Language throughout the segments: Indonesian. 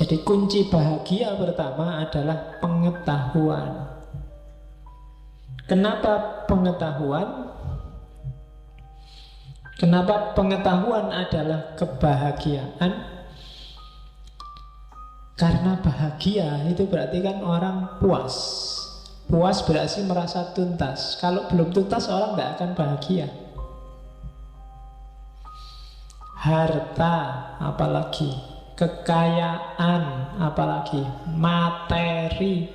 Jadi kunci bahagia pertama adalah pengetahuan. Kenapa pengetahuan? Kenapa pengetahuan adalah kebahagiaan? Karena bahagia itu berarti kan orang puas. Puas berarti merasa tuntas. Kalau belum tuntas orang tidak akan bahagia. Harta apalagi, kekayaan apalagi, materi,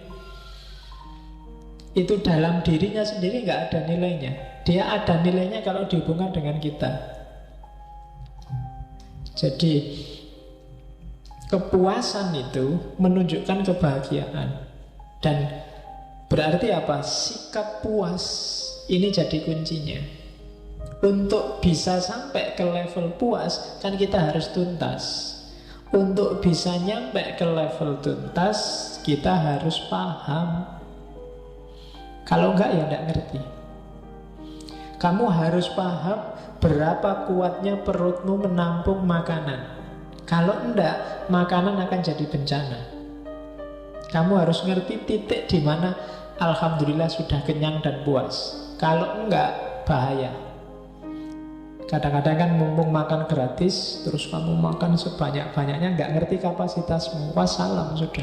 itu dalam dirinya sendiri nggak ada nilainya. Dia ada nilainya kalau dihubungkan dengan kita. Jadi kepuasan itu menunjukkan kebahagiaan. Dan berarti apa? Sikap puas ini jadi kuncinya. Untuk bisa sampai ke level puas, kan kita harus tuntas. Untuk bisa nyampe ke level tuntas, kita harus paham. Kalau enggak ya enggak ngerti. Kamu harus paham berapa kuatnya perutmu menampung makanan. Kalau enggak, makanan akan jadi bencana. Kamu harus ngerti titik di mana alhamdulillah sudah kenyang dan puas. Kalau enggak, bahaya. Kadang-kadang kan mumpung makan gratis, terus kamu makan sebanyak-banyaknya, nggak ngerti kapasitasmu. Wassalam sudah.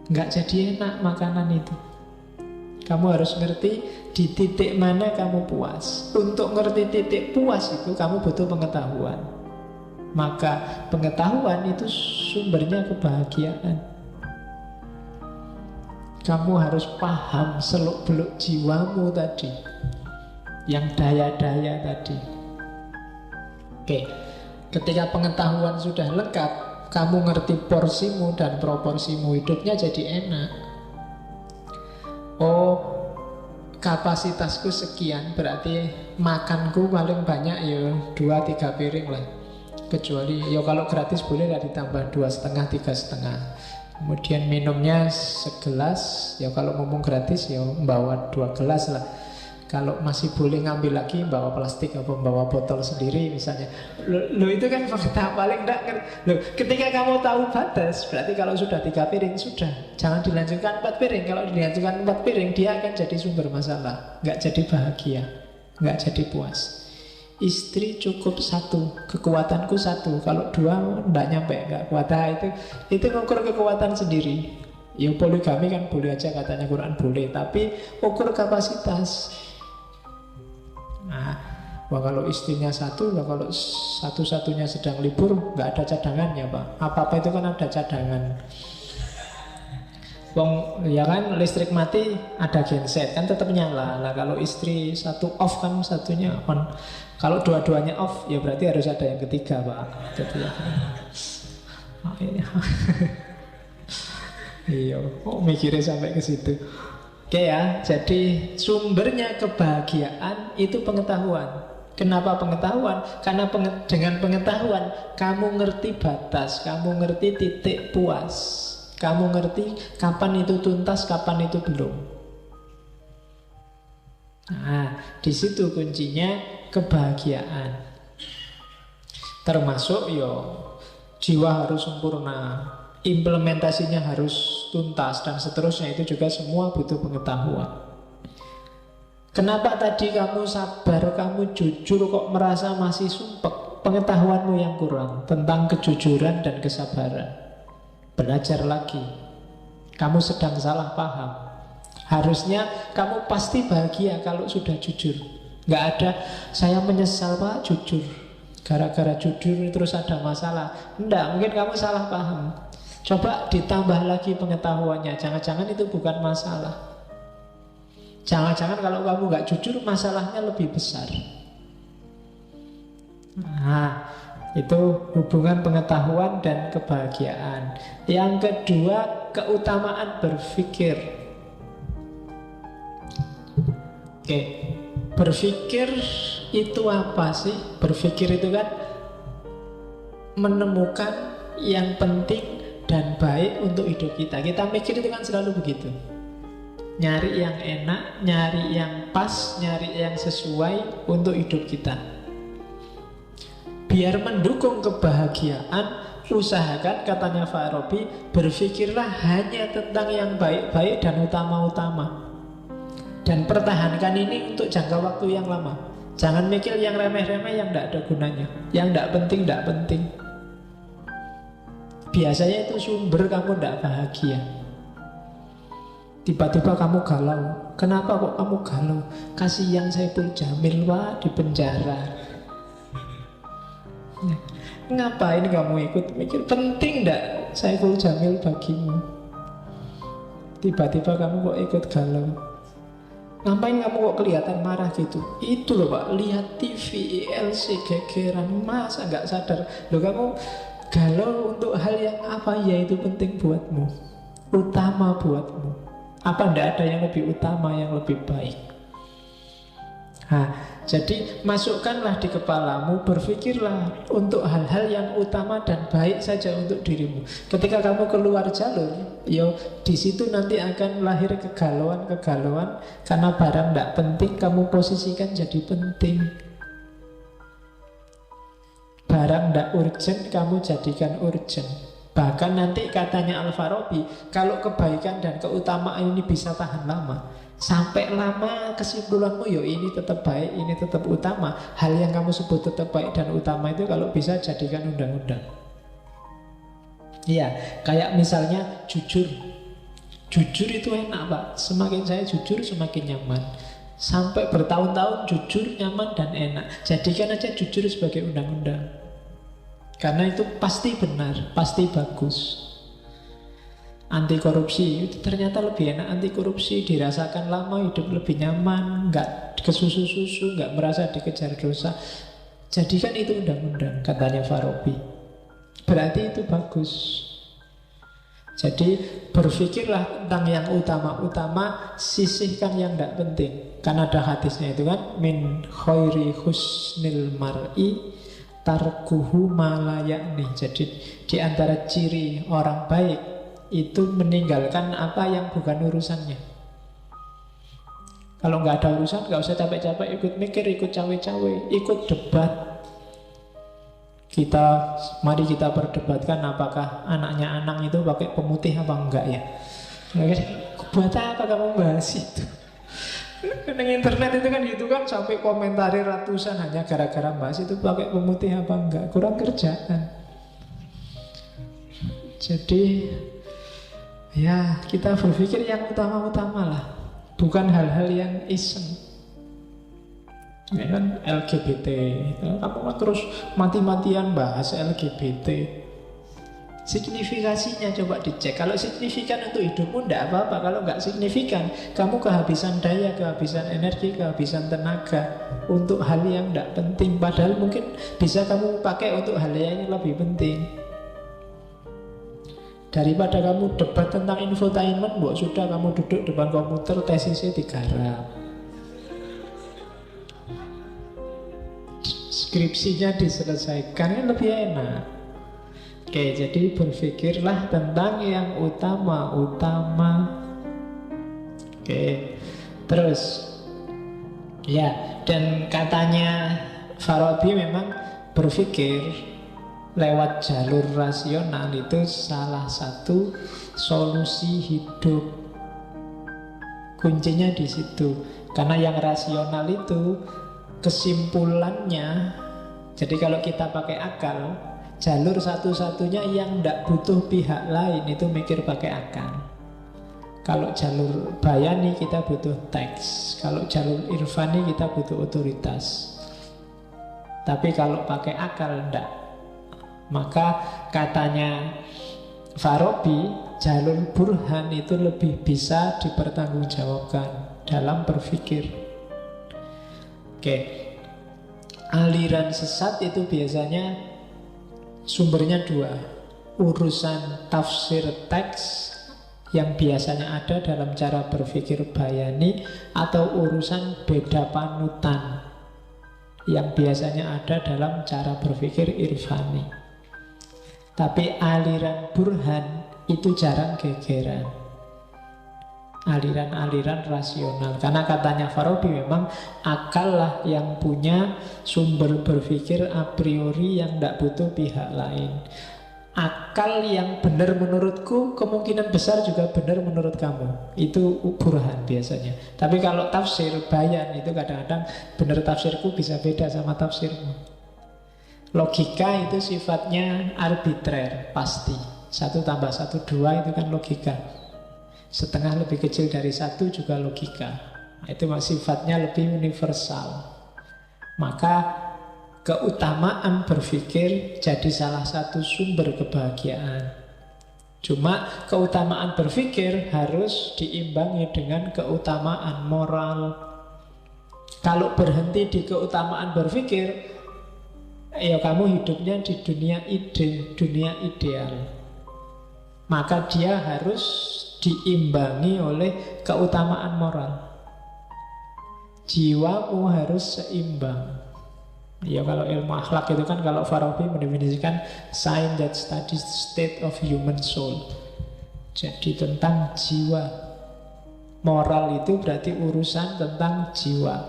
Nggak jadi enak makanan itu. Kamu harus ngerti di titik mana kamu puas. Untuk ngerti titik puas itu kamu butuh pengetahuan. Maka pengetahuan itu sumbernya kebahagiaan. Kamu harus paham seluk-beluk jiwamu tadi, yang daya-daya tadi. Oke, ketika pengetahuan sudah lengkap, kamu ngerti porsimu dan proporsimu, hidupnya jadi enak. Oh, kapasitasku sekian, berarti makanku paling banyak ya 2-3 piring lah. Kecuali ya kalau gratis boleh lah ditambah 2,5, 3,5. Kemudian minumnya segelas, ya kalau mumpung gratis ya bawa 2 gelas lah. Kalau masih boleh ngambil lagi, bawa plastik atau bawa botol sendiri misalnya. Lo itu kan fakta paling enggak kan. Lo ketika kamu tahu batas, berarti kalau sudah 3 piring sudah, jangan dilanjutkan 4 piring. Kalau dilanjutkan 4 piring, dia akan jadi sumber masalah, nggak jadi bahagia, nggak jadi puas. Istri cukup 1, kekuatanku 1. Kalau 2 enggak nyampe, nggak kuat. Itu ngukur kekuatan sendiri. Ya poligami kan boleh aja, katanya Quran boleh, tapi ukur kapasitas. Nah, kalau istrinya 1, kalau satu-satunya sedang libur, nggak ada cadangannya Pak. Apa-apa itu kan ada cadangan. Wong ya kan, listrik mati ada genset kan tetap nyala. Nah kalau istri 1 off kan satunya on. Kalau dua-duanya off ya berarti harus ada yang ketiga Pak. Jadi ya. Iya, mikirnya sampai ke situ. Oke ya, jadi sumbernya kebahagiaan itu pengetahuan. Kenapa pengetahuan? Karena dengan pengetahuan kamu ngerti batas, kamu ngerti titik puas, kamu ngerti kapan itu tuntas, kapan itu belum. Nah, di situ kuncinya kebahagiaan. Termasuk jiwa harus sempurna, implementasinya harus tuntas, dan seterusnya. Itu juga semua butuh pengetahuan. Kenapa tadi kamu sabar, kamu jujur kok merasa masih sumpek? Pengetahuanmu yang kurang tentang kejujuran dan kesabaran. Belajar lagi. Kamu sedang salah paham. Harusnya kamu pasti bahagia kalau sudah jujur. Nggak ada saya menyesal Pak jujur, gara-gara jujur terus ada masalah. Enggak, mungkin kamu salah paham. Coba ditambah lagi pengetahuannya. Jangan-jangan itu bukan masalah. Jangan-jangan kalau kamu nggak jujur, masalahnya lebih besar. Nah, itu hubungan pengetahuan dan kebahagiaan. Yang kedua, keutamaan berpikir. Oke, berpikir itu apa sih? Berpikir itu kan menemukan yang penting dan baik untuk hidup kita. Kita mikir itu kan selalu begitu. Nyari yang enak, nyari yang pas, nyari yang sesuai untuk hidup kita. Biar mendukung kebahagiaan, usahakan, katanya Farabi, berpikirlah hanya tentang yang baik-baik dan utama-utama. Dan pertahankan ini untuk jangka waktu yang lama. Jangan mikir yang remeh-remeh yang tidak ada gunanya, yang tidak penting, tidak penting. Biasanya itu sumber kamu tidak bahagia. Tiba-tiba kamu galau. Kenapa kok kamu galau? Kasihan Saipul Jamil, Pak, di penjara. Ngapain kamu ikut mikir? Penting tidak Saipul Jamil bagimu? Tiba-tiba kamu kok ikut galau. Ngapain kamu kok kelihatan marah gitu? Itu loh Pak, lihat TV, ILC, gegeran, masa nggak sadar? Loh kamu galau untuk hal yang apa ya itu penting buatmu? Utama buatmu. Apa ndak ada yang lebih utama, yang lebih baik? Nah, jadi masukkanlah di kepalamu, berpikirlah untuk hal-hal yang utama dan baik saja untuk dirimu. Ketika kamu keluar jalur, yo di situ nanti akan lahir kegalauan-kegalauan karena barang tidak penting kamu posisikan jadi penting. Barang tidak urgent kamu jadikan urgent. Bahkan nanti katanya Al-Farabi, kalau kebaikan dan keutamaan ini bisa tahan lama, sampai lama kesimpulanmu yo ini tetap baik, ini tetap utama. Hal yang kamu sebut tetap baik dan utama itu kalau bisa jadikan undang-undang. Iya, kayak misalnya jujur. Jujur itu enak Pak. Semakin saya jujur semakin nyaman. Sampai bertahun-tahun jujur, nyaman dan enak. Jadikan aja jujur sebagai undang-undang. Karena itu pasti benar, pasti bagus. Anti korupsi itu ternyata lebih enak. Anti korupsi dirasakan lama, hidup lebih nyaman, nggak kesusu-susu, nggak merasa dikejar dosa. Jadikan itu undang-undang, katanya Farabi. Berarti itu bagus. Jadi berpikirlah tentang yang utama-utama, sisihkan yang tidak penting. Kan ada hadisnya itu kan, min khairi husnil mar'i tarkuhu malayakni. Jadi di antara ciri orang baik itu meninggalkan apa yang bukan urusannya. Kalau nggak ada urusan, nggak usah capek-capek ikut mikir, ikut cawe-cawe, ikut debat. Mari kita perdebatkan apakah anaknya Anang itu pakai pemutih apa enggak ya. Buat apa kamu bahas itu? Di internet itu kan gitu kan, sampai komentari ratusan hanya gara-gara bahas itu pakai pemutih apa enggak. Kurang kerjaan. Jadi ya kita berpikir yang utama-utama lah, bukan hal-hal yang iseng. Ya kan LGBT, kamu kan terus mati-matian bahas LGBT. Signifikasinya coba dicek. Kalau signifikan untuk hidupmu tidak apa-apa. Kalau nggak signifikan, kamu kehabisan daya, kehabisan energi, kehabisan tenaga untuk hal yang tidak penting. Padahal mungkin bisa kamu pakai untuk hal yang lebih penting. Daripada kamu debat tentang infotainment, sudah kamu duduk depan komputer, tesisnya digarap, skripsinya diselesaikan, kan lebih enak. Oke, jadi berpikirlah tentang yang utama-utama. Oke, terus ya, dan katanya Farabi memang berpikir lewat jalur rasional itu salah satu solusi hidup. Kuncinya di situ. Karena yang rasional itu kesimpulannya, jadi kalau kita pakai akal, jalur satu-satunya yang tidak butuh pihak lain itu mikir pakai akal. Kalau jalur bayani kita butuh teks, kalau jalur irfani kita butuh otoritas. Tapi kalau pakai akal tidak. Maka katanya Farabi, jalur burhan itu lebih bisa dipertanggungjawabkan dalam berpikir. Oke, aliran sesat itu biasanya sumbernya dua. Urusan tafsir teks yang biasanya ada dalam cara berpikir bayani, atau urusan beda panutan yang biasanya ada dalam cara berpikir irfani. Tapi aliran burhan itu jarang gegeran, aliran-aliran rasional. Karena katanya Farabi memang akal lah yang punya sumber berpikir a priori yang tidak butuh pihak lain. akal yang benar menurutku kemungkinan besar juga benar menurut kamu. Itu burhan biasanya. Tapi kalau tafsir, bayan, itu kadang-kadang benar tafsirku bisa beda sama tafsirmu. Logika itu sifatnya arbitrer, pasti. 1 tambah 1, 2 itu kan logika. Setengah lebih kecil dari 1 juga logika. Itu sifatnya lebih universal. Maka keutamaan berpikir jadi salah satu sumber kebahagiaan. Cuma keutamaan berpikir harus diimbangi dengan keutamaan moral. Kalau berhenti di keutamaan berpikir, ya kamu hidupnya di dunia ide, dunia ideal. Maka dia harus diimbangi oleh keutamaan moral. Jiwamu harus seimbang. Ya kalau ilmu akhlak itu kan, kalau Farabi mendefinisikan science that studies the state of human soul. Jadi tentang jiwa. Moral itu berarti urusan tentang jiwa.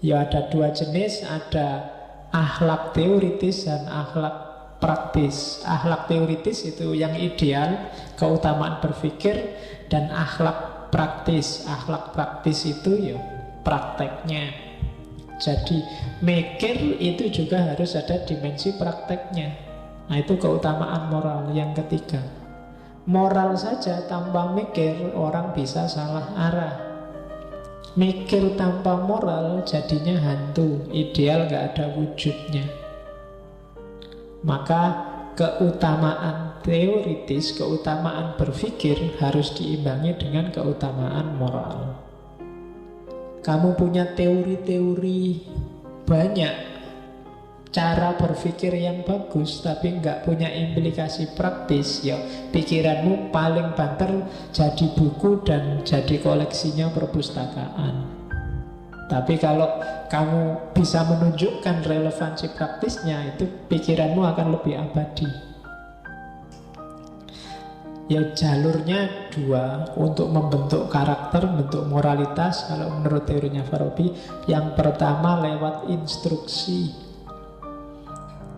Ya ada 2 jenis, ada akhlak teoritis dan akhlak praktis. Akhlak teoritis itu yang ideal, keutamaan berpikir, dan akhlak praktis. Akhlak praktis itu ya prakteknya. Jadi mikir itu juga harus ada dimensi prakteknya. Nah itu keutamaan moral yang ketiga. Moral saja tanpa mikir orang bisa salah arah. Mikir tanpa moral jadinya hantu, ideal gak ada wujudnya. Maka keutamaan teoritis, keutamaan berpikir harus diimbangi dengan keutamaan moral. Kamu punya teori-teori banyak, cara berpikir yang bagus, tapi nggak punya implikasi praktis, ya pikiranmu paling banter jadi buku dan jadi koleksinya perpustakaan. Tapi kalau kamu bisa menunjukkan relevansi praktisnya, itu pikiranmu akan lebih abadi. Ya jalurnya 2 untuk membentuk karakter, membentuk moralitas. Kalau menurut teorinya Farabi, yang pertama lewat instruksi.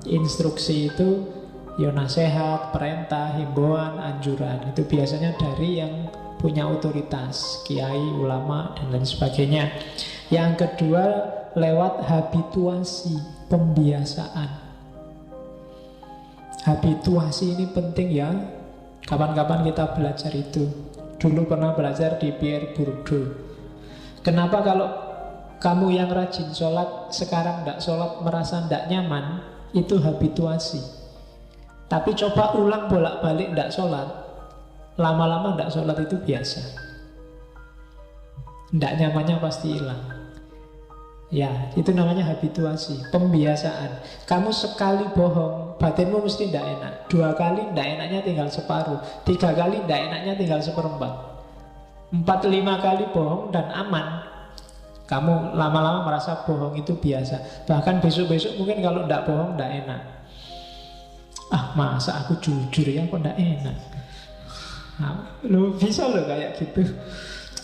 Instruksi itu ya nasihat, perintah, himbauan, anjuran. Itu biasanya dari yang punya otoritas, kiai, ulama, dan lain sebagainya. Yang kedua lewat habituasi, pembiasaan. Habituasi ini penting ya. Kapan-kapan kita belajar itu. Dulu pernah belajar di Pierre Bourdieu. Kenapa kalau kamu yang rajin sholat, sekarang tidak sholat merasa tidak nyaman? Itu habituasi. Tapi coba ulang bolak-balik tidak sholat, lama-lama tidak sholat itu biasa. Tidak nyamannya pasti hilang. Ya, itu namanya habituasi, pembiasaan. Kamu sekali bohong, batinmu mesti tidak enak. 2 kali tidak enaknya tinggal separuh. 3 kali tidak enaknya tinggal 1/4. 4-5 kali bohong dan aman. Kamu lama-lama merasa bohong itu biasa. Bahkan besok-besok mungkin kalau tidak bohong tidak enak. Ah, masa aku jujur ya, kok tidak enak. Nah, lu bisa loh kayak gitu.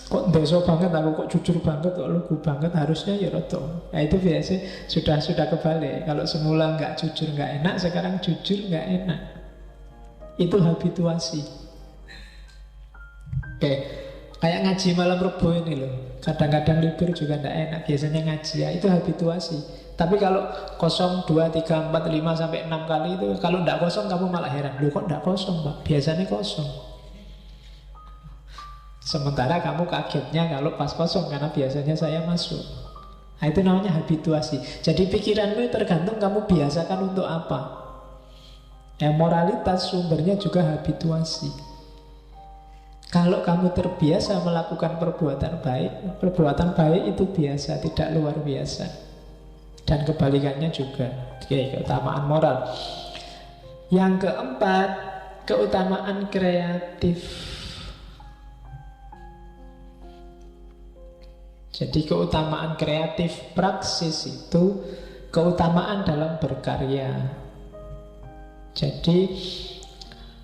Kok dosa banget aku, kok jujur banget, kok lugu banget, harusnya ya roto. Nah itu biasa sudah kebalik. Kalau semula nggak jujur nggak enak, sekarang jujur nggak enak. Itu habituasi. Oke, kayak ngaji malam Rebo ini loh. Kadang-kadang libur juga nggak enak, biasanya ngaji ya, itu habituasi. Tapi kalau 0, 2, 3, 4, 5 sampai 6 kali itu, kalau nggak kosong kamu malah heran. Loh kok nggak kosong Pak? Biasanya kosong. Sementara kamu kagetnya kalau pas kosong, karena biasanya saya masuk. Nah itu namanya habituasi. Jadi pikiranmu tergantung kamu biasakan untuk apa. Ya moralitas sumbernya juga habituasi. Kalau kamu terbiasa melakukan perbuatan baik itu biasa, tidak luar biasa. Dan kebalikannya juga. Oke, keutamaan moral. Yang keempat, keutamaan kreatif. Jadi keutamaan kreatif praksis itu keutamaan dalam berkarya. Jadi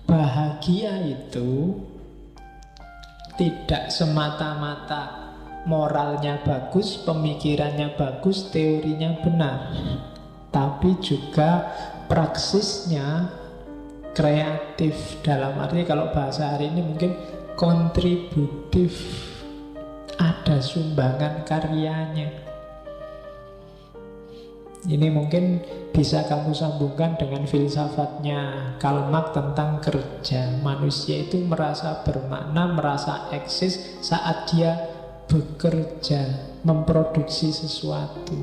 bahagia itu tidak semata-mata moralnya bagus, pemikirannya bagus, teorinya benar, tapi juga praksisnya, kreatif, dalam arti kalau bahasa hari ini mungkin kontributif, ada sumbangan karyanya. Ini mungkin bisa kamu sambungkan dengan filsafatnya Karl Marx tentang kerja. Manusia itu merasa bermakna, merasa eksis saat dia bekerja, memproduksi sesuatu.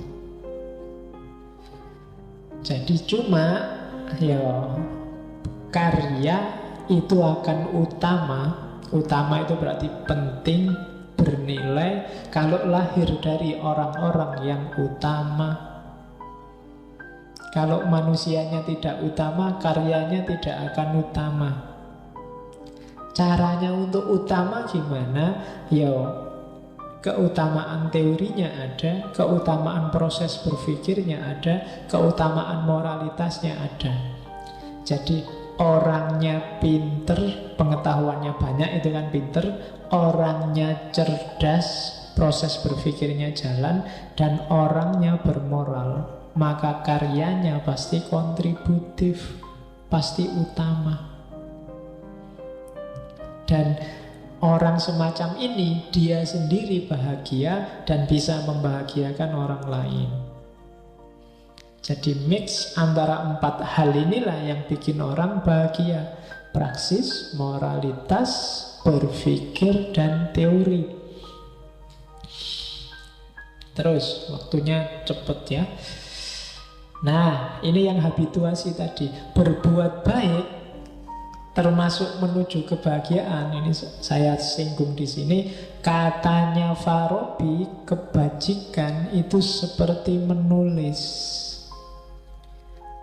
Jadi cuma karya itu akan utama itu berarti penting, bernilai kalau lahir dari orang-orang yang utama. Kalau manusianya tidak utama, karyanya tidak akan utama. Caranya untuk utama gimana? Keutamaan teorinya ada, keutamaan proses berpikirnya ada, keutamaan moralitasnya ada. Jadi orangnya pinter, pengetahuannya banyak, itu kan pinter. Orangnya cerdas, proses berpikirnya jalan. Dan orangnya bermoral, maka karyanya pasti kontributif, pasti utama. Dan orang semacam ini dia sendiri bahagia dan bisa membahagiakan orang lain. Jadi mix antara 4 hal inilah yang bikin orang bahagia. Praksis, moralitas, berpikir, dan teori. Terus waktunya cepet ya. Nah, ini yang habituasi tadi. Berbuat baik termasuk menuju kebahagiaan. Ini saya singgung di sini. Katanya Farabi, kebajikan itu seperti menulis.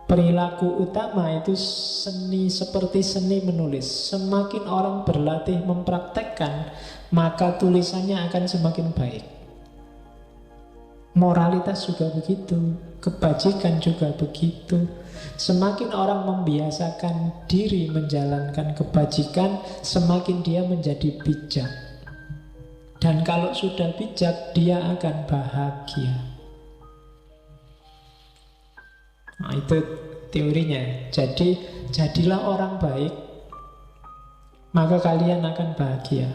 Perilaku utama itu seni, seperti seni menulis. Semakin orang berlatih mempraktekkan, maka tulisannya akan semakin baik. Moralitas juga begitu, kebajikan juga begitu. Semakin orang membiasakan diri menjalankan kebajikan, semakin dia menjadi bijak. Dan kalau sudah bijak, dia akan bahagia. Nah, itu teorinya. Jadi, jadilah orang baik, maka kalian akan bahagia.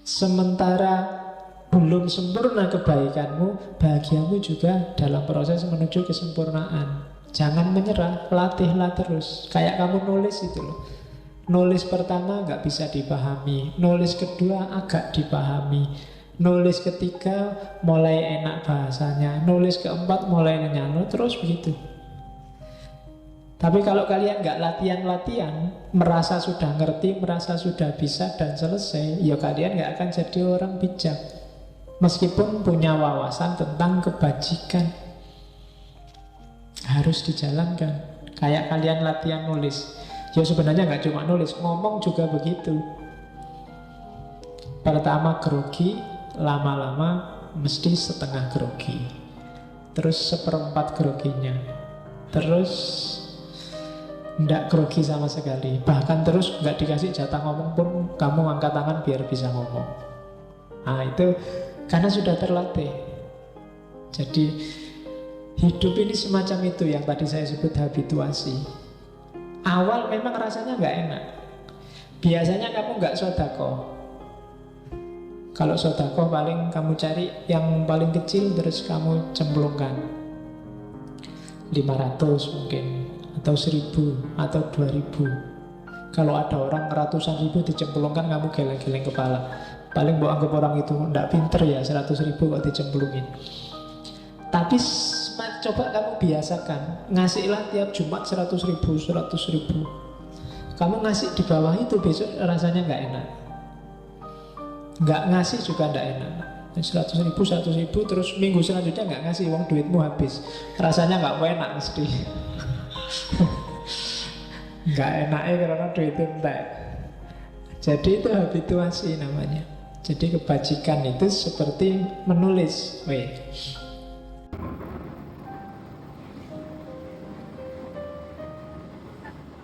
Sementara belum sempurna kebaikanmu, bahagiamu juga dalam proses menuju kesempurnaan. Jangan menyerah, latihlah terus. Kayak kamu nulis itu loh. Nulis pertama nggak bisa dipahami, nulis kedua agak dipahami, nulis ketiga mulai enak bahasanya, nulis keempat mulai nyano, terus begitu. Tapi kalau kalian nggak latihan-latihan, merasa sudah ngerti, merasa sudah bisa dan selesai, ya kalian nggak akan jadi orang bijak. Meskipun punya wawasan tentang kebajikan, harus dijalankan. Kayak kalian latihan nulis, ya sebenarnya nggak cuma nulis, ngomong juga begitu. Pertama grogi, lama-lama mesti setengah grogi, terus seperempat groginya, terus nggak grogi sama sekali, bahkan terus nggak dikasih jatah ngomong pun kamu angkat tangan biar bisa ngomong. Nah itu karena sudah terlatih. Jadi hidup ini semacam itu yang tadi saya sebut habituasi. Awal memang rasanya nggak enak. Biasanya kamu nggak sodako. Kalau sodako paling kamu cari yang paling kecil terus kamu cemplungkan 500 mungkin, atau 1000 atau 2000. Kalau ada orang ratusan ribu dicemplungkan, kamu geleng-geleng kepala. Paling mau anggap orang itu nggak pinter ya, 100.000 kok dicemplungin. Tapi coba kamu biasakan, ngasihlah tiap Jumat 100.000. Kamu ngasih di bawah itu, besok rasanya nggak enak. Nggak ngasih juga nggak enak. 100.000 terus minggu selanjutnya nggak ngasih, uang duitmu habis, rasanya nggak enak mesti. Nggak enaknya karena duitnya entek. Jadi itu habituasi namanya. Jadi kebajikan itu seperti menulis.